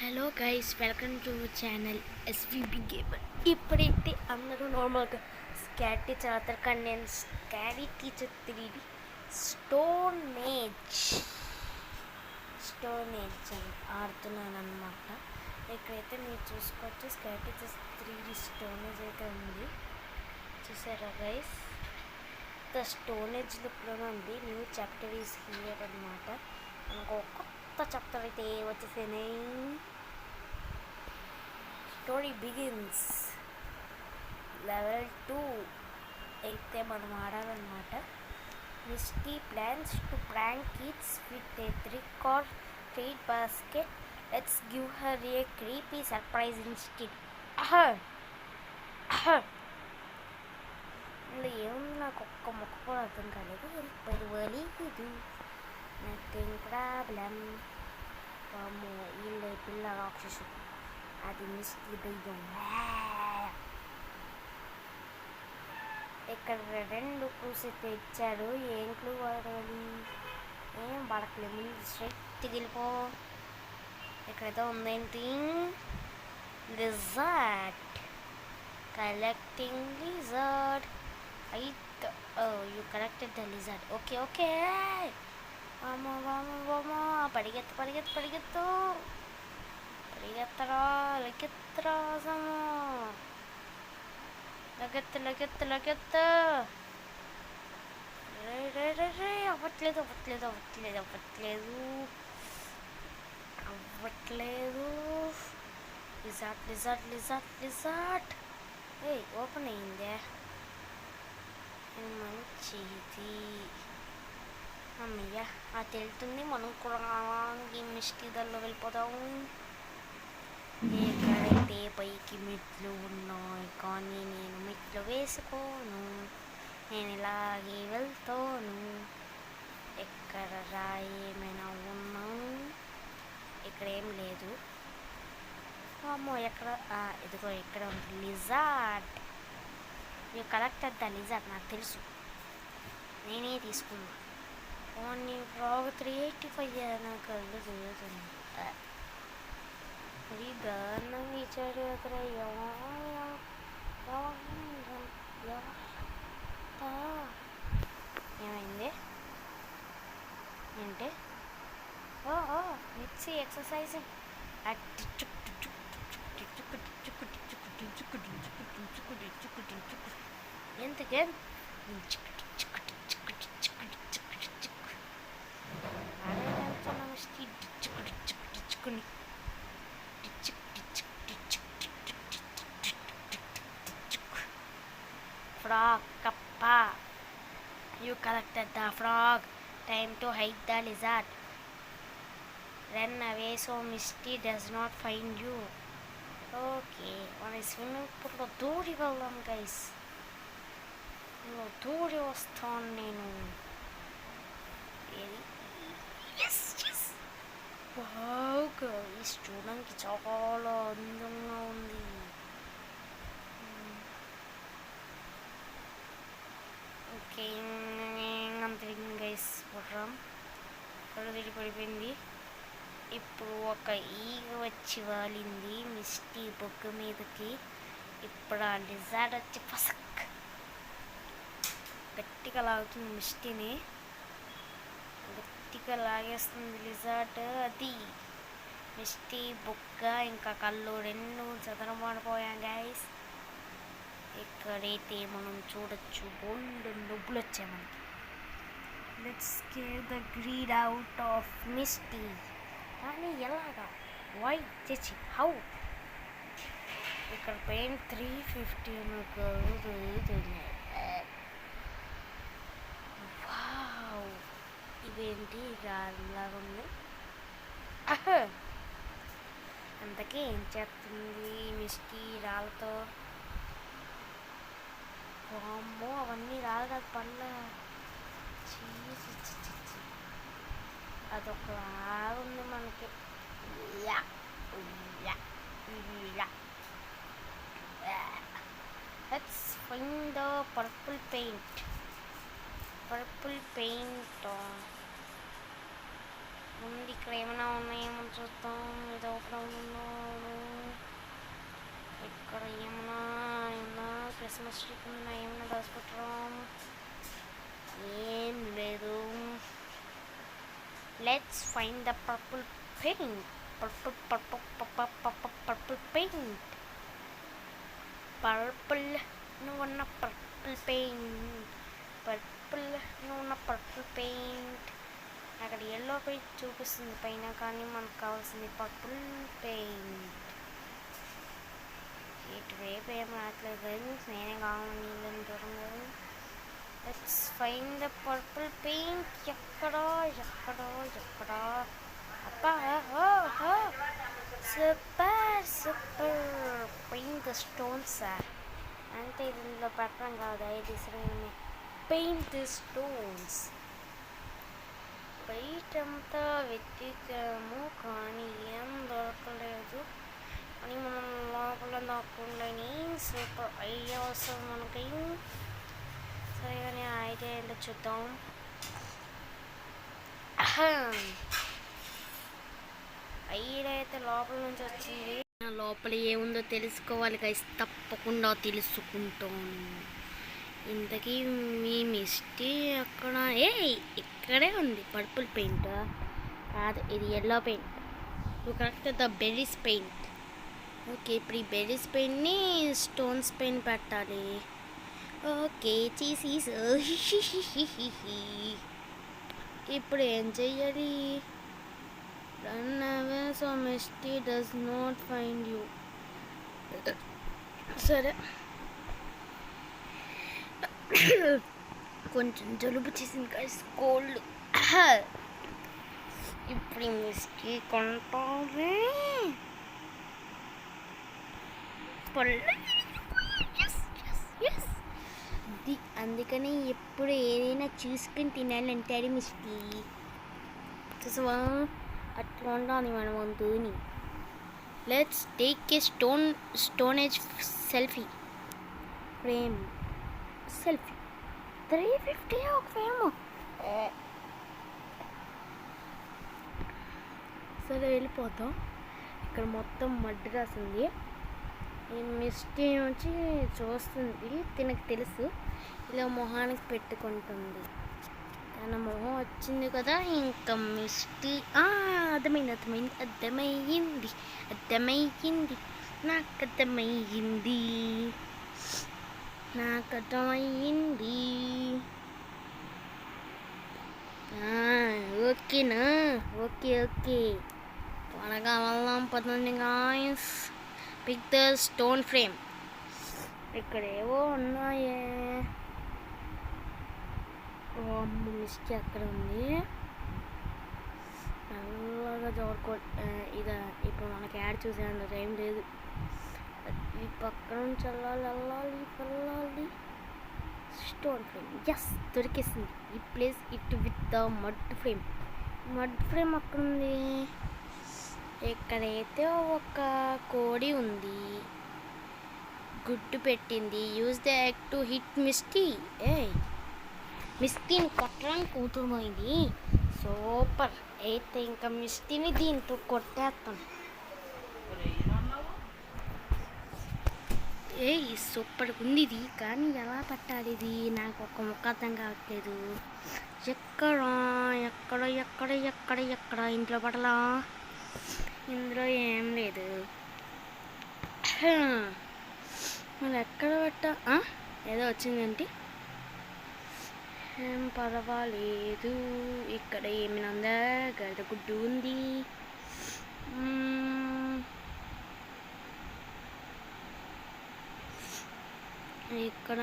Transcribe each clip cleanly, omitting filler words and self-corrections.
Hello guys, welcome to channel SVB gamer. ఇప్పుడైతే అందరూ నార్మల్గా స్కాటీ చదువుతారు, కానీ నేను scary teacher 3D stone age అని ఆడుతున్నాను అనమాట. ఇక్కడైతే మీరు చూసుకోవచ్చు, స్కాటీ టీచర్ 3D స్టోన్ ఏజ్ అయితే ఉంది. చూసారా గైస్, ద స్టోన్ ఏజ్ లుక్లోనే ఉంది. న్యూ చాప్టర్ ఈస్ హియర్ అనమాట. మనకు కొత్త చాప్టర్ అయితే వచ్చేసినాయి. Story begins. లెవెల్ 2 అయితే మనం ఆడాలన్నమాట. Misty plans to prank kids with a trick or treat basket. Let's give her a creepy surprise instead. ఇందులో ఏముంది నాకు ఒక్క మొక్క కూడా అర్థం కాలేదు. ఇది నథింగ్ ప్రాబ్లం. వామ్మో, వీళ్ళ పిల్ల రాక్షసు, అది మిస్టీ దయ్యం. ఇక్కడ 2 క్లూస్ అయితే ఇచ్చాడు. ఏం క్లూ వాడాలి? ఏం పడకలేదు, ముందు స్ట్రైట్ వెళ్ళిపో. ఇక్కడైతే ఉందేంటి? Lizard. Collecting lizard. You collected the lizard. Okay. వామో, పరిగెత్తు. పరిగెత్తరా, లెక్కెత్తరా సమో. లగెత్తు. రే అవ్వట్లేదు. లిజార్డ్. ఓపెన్ అయ్యిందే, మంచిది. అమ్మయ్య, అది వెళ్తుంది. మనం కూడా ఈ మిస్టీదల్లో వెళ్ళిపోదాం. ఎక్కడైతే పైకి మెట్లు ఉన్నాయి, కానీ నేను మెట్లు వేసుకోను. నేను ఇలాగే వెళ్తాను. ఎక్కడ రాయి ఏమైనా ఉన్నా? ఇక్కడ ఏం లేదు. అమ్మో, ఎక్కడ? ఇదిగో ఇక్కడ ఉంది lizard. You collected the lizard. నాకు తెలుసు, నేనే తీసుకున్నా. ఓన్లీ ఫ్రాగ్ 385 నాకు కళ్ళు తిరుగుతుంది. అది దారుణంగా ఇచ్చాడు అక్కడ. ఏమైంది అంటే? Mixie exercising. ఎందుకే frog, kappa. You collected the frog. Time to hide the lizard. Run away so Misty does not find you. Okay, మన స్విమ్మింగ్ పూల్లో దూరి వెళ్దాం గైస్. దూరి వస్తాను నేను. గైస్, చూడడానికి చాలా అందంగా ఉంది. ఓకే, అంతే గైస్. కళ్ళు తిరిగి పడిపోయింది. ఇప్పుడు ఒక ఈగ వచ్చి వాలింది మిస్టీ బొగ్గు మీదకి. ఇప్పుడు ఆ లిజార్డ్ వచ్చి పసక్ గట్టిగా లాగుతుంది మిస్టీని. గట్టిగా లాగేస్తుంది లిజార్డ్. అది మిస్టీ బొగ్గ ఇంకా కళ్ళు 2 చదరమాడిపోయాం గైస్. ఇక్కడైతే మనం చూడొచ్చు, బోల్డ్ నొప్పులు వచ్చాయి మనకి. Let's scare the greed out of Misty. కానీ ఎలాగా? వై తెచ్చి హౌ? ఇక్కడ పెయింట్ 350 వావ్, ఇదేంటి గాలిలాగా ఉంది. అంతకీ ఏం చేస్తుంది మిస్టీ రాళ్ళతో? అమ్మో, అవన్నీ రాదు కాదు, పళ్ళ. అదొకలాగా ఉంది మనకి. Let's find the purple paint. ముందు ఇక్కడ ఏమైనా ఉన్నాయేమో చూద్దాం. ఇది ఓపెన్ అవుతుందో? మిస్టరీ కింద ఏమైనా దాచిపెట్టడం ఏం లేదు. Let's find the purple paint. Purple paint. Purple నువ్వున్న పర్పుల్ పెయింట్. నువ్వున్న పర్పుల్ పెయింట్. అక్కడ ఎల్లో పెయింట్ చూపిస్తుంది పైన, కానీ మనకు కావాల్సింది పర్పుల్ పెయింట్. ఇటువైపు ఏం రావట్లేదు కానీ నేనే కావాలి నీళ్ళని దూరం కదా. Let's find the purple paint. ఎక్కడో అబ్బా, సూపర్ పెయింట్ ద స్టోన్స్. అంటే దీనిలో పెట్టడం కాదు, ఇది పెయింట్ ద స్టోన్స్. బయటంతా వెతికాము కానీ ఏం దొరకలేదు. అని మనం లోపల దాక్కుండాని సూపర్ ఐడియా వస్తుంది మనకి. సరే కానీ ఆ ఐడియా ఏంటో చూద్దాం. ఐడియా అయితే లోపల నుంచి వచ్చింది. లోపల ఏముందో తెలుసుకోవాలి గైస్, తప్పకుండా తెలుసుకుంటాను. ఇంతకీ మీ మిస్టీ అక్కడ ఇక్కడే ఉంది. పర్పుల్ పెయింట్ కాదు, ఇది ఎల్లో పెయింట్. నువ్వు correct the berries paint. Okay, ఇప్పుడు ఈ బెర్రీస్ పెయింట్ని స్టోన్స్ పెయింట్ పెట్టాలి. ఓకే చేసి ఇప్పుడు ఏం చెయ్యాలి? Run away so Misty does not find you. సరే, కొంచెం జలుబు చేసింది గైస్, కోల్డ్. ఇప్పుడు ఈ మిస్టీ కొంటాలి. అందుకని ఎప్పుడు ఏదైనా చూసుకుని తినాలంటాడు మిస్టీ. చూసావా, అట్లా ఉండాలి మన వంతుని. Let's take a stone age selfie frame. Selfie 350 ఒక ఫ్రేమ్. సరే వెళ్ళిపోతాం. ఇక్కడ మొత్తం మడ్డు రాసింది. ఈ మిస్టీ వచ్చి చూస్తుంది, తినకు తెలుసు ఇలా మొహానికి పెట్టుకుంటుంది. తన మొహం వచ్చింది కదా, ఇంకా మిస్టీ అర్థమైంది నాకు అర్థమయ్యింది. ఓకేనా? ఓకే త్వరగా వెళ్దాం పదండి guys. Pick the stone frame. ఇక్కడ ఏవో ఉన్నాయే. మిస్టీ అక్కడ ఉంది. నల్లగా జోడుకో. ఇదా ఇప్పుడు మనకి యాడ్ చూసేయండి, టైం లేదు. ఈ పక్క నుంచి వెళ్ళాలి. Stone frame. ఎస్, దొరికేసింది. ఈ place it with the mud frame అక్కడ ఉంది. ఇక్కడైతే ఒక కోడి ఉంది, గుడ్డు పెట్టింది. Use the egg to hit Misty. మిస్టీని కొట్టడానికి కూతురుపోయింది. సూపర్. అయితే ఇంకా మిస్టీని దీంతో కొట్టేస్తాను. సూపర్ ఉంది ఇది, కానీ ఎలా పట్టాలి ఇది? నాకు ఒక ముక్క అర్థం కావట్లేదు. ఎక్కడ ఇంట్లో పడలా? ఇందులో ఏం లేదు. మరి ఎక్కడ పెట్టా? ఏదో వచ్చిందేంటి? ఏం పర్వాలేదు. ఇక్కడ ఏమైనా గడ్డ గుడ్డు ఉంది. ఇక్కడ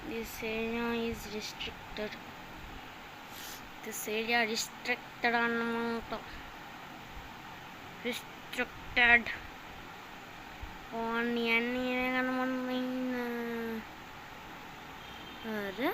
దిస్ ఏరియా ఈజ్ రిస్ట్రిక్టెడ్. అన్నమాట. రిస్ట్రిక్టెడ్ అన్నీ కనబడినా. అరే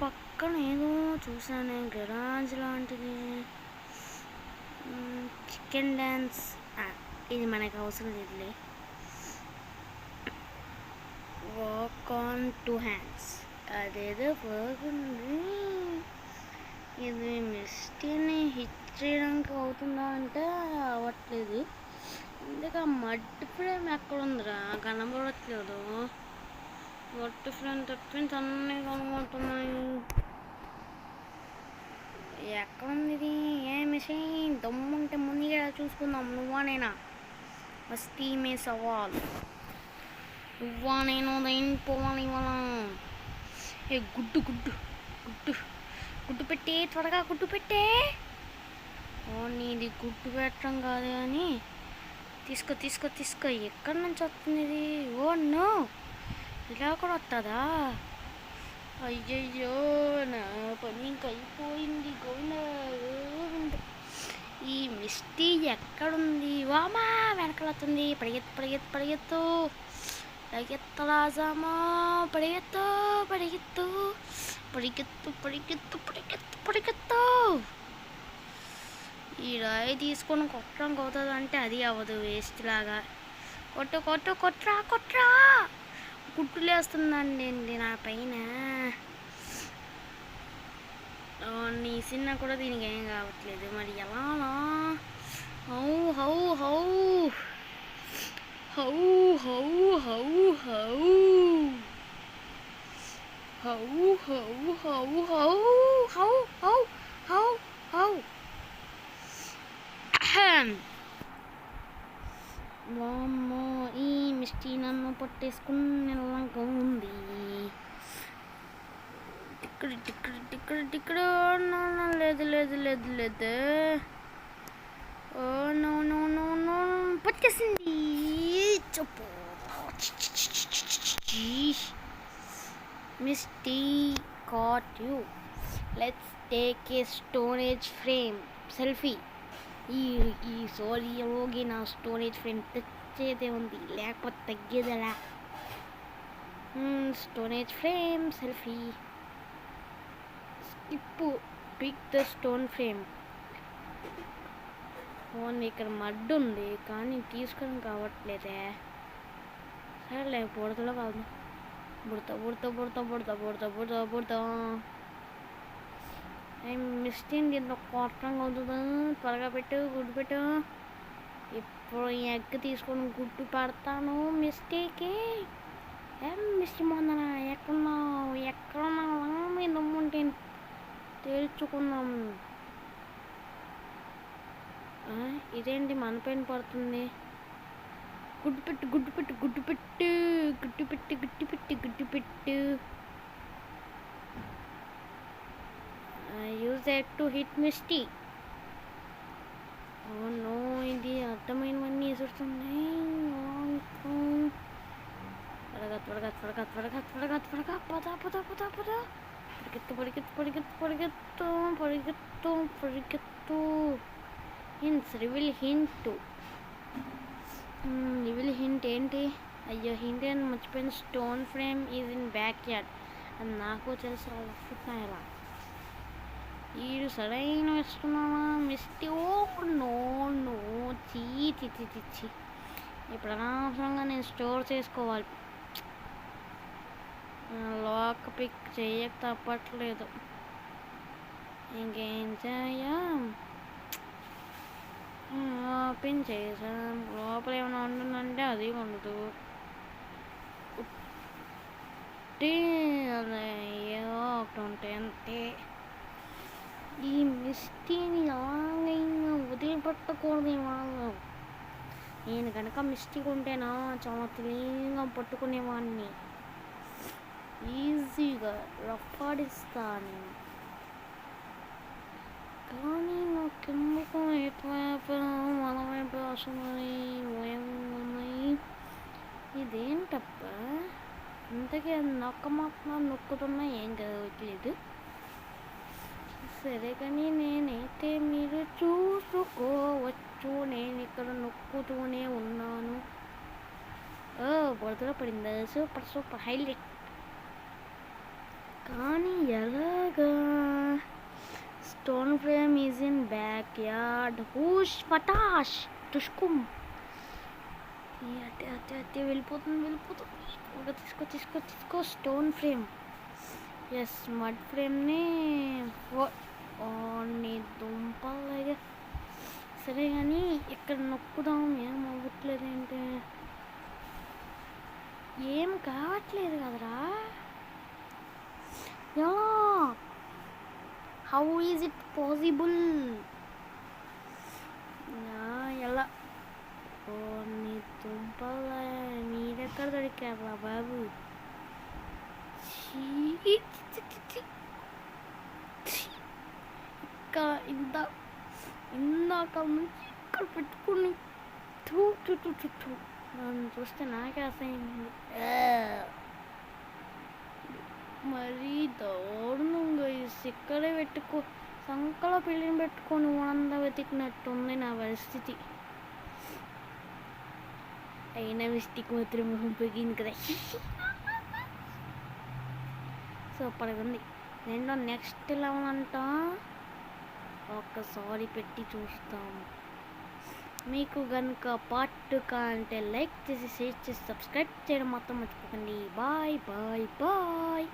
పక్కన ఏదో చూసాను, గరాజ్ లాంటిది. Chicken dance. ఇది మనకు అవసరం లేదులే. Walk on 2 hands. అదేదో బాగుంది. ఇది మిస్టీని హిట్ చేయడానికి అవుతుందా అంటే అవ్వట్లేదు. ఇందుక మట్టి ఫ్రేమ్ ఎక్కడుందిరా, కనబడట్లేదు. మట్టి ఫ్రేమ్ తప్పించి అన్నీ కనబడుతున్నాయి. ఎక్కడుంది ఇది? ఏ మిషన్ దమ్ముంటే ముందుగా చూసుకుందాం. నువ్వా నేనా? మస్తీ మే సవాల్. నువ్వా నేను దైన్ పోవాలి ఇవాళ. ఏ గుడ్డు గుడ్డు గుడ్డు గుడ్డు పెట్టే, త్వరగా గుడ్డు పెట్టే. ఓ నీది గుడ్డు పెట్టడం కాదు కానీ తీసుకో తీసుకో తీసుకో. ఎక్కడి నుంచి వస్తుంది ఇది? ఓ నో, ఇలా కూడా వస్తుందా? అయ్యయ్యో, నా పని ఇంకా అయిపోయింది. గోవింద, ఈ మిస్టీ ఎక్కడుంది? వామా వెనకలవుతుంది. పరిగెత్తు పరిగెత్తు పరిగెత్తు పరిగెత్తలాజామా, పరిగెత్తు పరిగెత్తు పరిగెత్తు పరిగెత్తు పరిగెత్తు పరిగెత్తు. ఈ రాయి తీసుకొని కొట్టడానికి అవుతుంది అంటే అది అవ్వదు, వేస్ట్ లాగా. కొట్టు కొట్టు కొట్రా కొట్రా. కుట్టులేస్తుందండి నా పైన. నీ సిన్న కూడా దీనికి ఏం కావట్లేదు, మరి ఎలా? How how how how how how how how how how how how how how. వామ్మో, ఈ మిస్టీ నన్ను పట్టేసుకునేలాగా ఉంది. టిక్కడ టిక్కడ టిక్కడ టిక్కడ. లేదు లేదు లేదు లేదు. Oh no no no no, పట్టేసింది. చెప్పు Misty, caught you. Let's take a storage frame selfie. ఈ సోరీలోకి నా స్టోరేజ్ ఫ్రేమ్ తెచ్చేదే ఉంది, లేకపోతే తగ్గేదలా. Storage frame selfie. Skip pick the stone frame. Only ఇక్కడ మడ్డు ఉంది కానీ తీసుకొని కావట్లేదే. సరేలే, బుడతలో కాదు. బుడత బుడత బుడత బుడత బుడత బుడత బుడత. మిస్టేక్ దీంట్లో కొట్టడం అవుతుందా? త్వరగా పెట్టు, గుడ్డు పెట్టు. ఇప్పుడు ఈ ఎగ్ తీసుకొని గుడ్డు పెడతాను. మిస్టేకే. ఏం మిస్టీ మొందన, ఎక్కడున్నావు? ఎక్కడున్నావు? మీ దమ్ముంటే తేల్చుకుందాం. ఇదేంటి మన పైన పడుతుంది? గుడ్డు పెట్టు గుడ్డు పెట్టు గుడ్డు పెట్టు గుడ్డు పెట్టు గుడ్డు పెట్టు గుడ్డు పెట్టు. Use that to hit Misty. Oh no, ఇది అర్థమైనవన్నీ ఎసురుతున్నాయి. త్వరగా త్వరగా త్వరగా త్వరగా త్వరగా త్వరగా పద పద పద పద. పరిగెత్తు పరిగెత్తు పరిగెత్తు పరిగెత్తు పరిగెత్తు పరిగెత్తు. Hints, రివిల్ hint. రివిల్ హింట్ ఏంటి? అయ్యో, హింట్ అని మర్చిపోయిన. Stone frame is in back yard. అది నాకు తెలుసు. ఇలా వీడు సరైన ఇస్తున్నావా మిస్టీ? ఓ నో నో, చీ చీ చీ చీ చీ. ఇప్పుడు అనవసరంగా నేను స్టోర్ చేసుకోవాలి. లాక్ పిక్ చేయక తప్పట్లేదు. ఇంకేం చేయం? ఓపెన్ చేసాం. లోపల ఏమైనా ఉంటుందంటే అది ఉండదు. ఏదో ఒకటి ఉంటాయి అంతే. ఈ మిస్టీని ఎలాగైనా వదిలిపెట్టకూడదు వాళ్ళు. నేను కనుక మిస్టేక్ ఉంటేనా చాలా తెలివిగా పట్టుకునేవాడిని. ఈజీగా రఫాడిస్తాను. కానీ నాకెందుకు ఎటువైపు మన వైపు వస్తున్నాయి, ఉన్నాయి. ఇదేంటప్ప ఇంతకీ నొక్కమాత్రం నొక్కుతున్నా ఏం చదవట్లేదు. సరే కానీ నేనైతే మీరు చూసుకోవచ్చు, నేను ఇక్కడ నొక్కుతూనే ఉన్నాను. బురదలో పడిందా? Super super highlight. కానీ ఎలాగా? Stone frame is in back yard. హూష్ పటాష్ టుష్కుమ్. అట్టే అట్టే అట్టే వెళ్ళిపోతుంది వెళ్ళిపోతుంది. తీసుకో తీసుకో తీసుకో స్టోన్ ఫ్రేమ్. ఎస్, మడ్ ఫ్రేమ్ని నీ దుంపలాగా సరే కానీ ఇక్కడ నొక్కుదాం, ఏం అవ్వట్లేదు ఏంటి, ఏం కావట్లేదు కదరా, ఎలా, హౌ ఈజ్ ఇట్ పాసిబుల్, ఎలా, ఓ నీ తుంపల మీరెక్కడ దొరికారా బాబు, ఇక్కడ ఇందాక నుంచి ఇక్కడ పెట్టుకుని నన్ను చూస్తే నాకే అసహ్యంగా మరీ దారుణంగా ఇక్కడే సంకలో పెళ్ళిని పెట్టుకొని వంద వెతికినట్టుంది నా పరిస్థితి. అయినా మిస్టేక్ మాత్రం మొహం పెరిగింది కదా, సూపర్గా ఉంది. నేను నెక్స్ట్ లెవెల్ అంట ఒక్కసారి పెట్టి చూస్తాము. మీకు కనుక పార్ట్ అంటే లైక్ చేసి షేర్ చేసి సబ్స్క్రైబ్ చేయడం మాత్రం మర్చిపోకండి. Bye bye bye.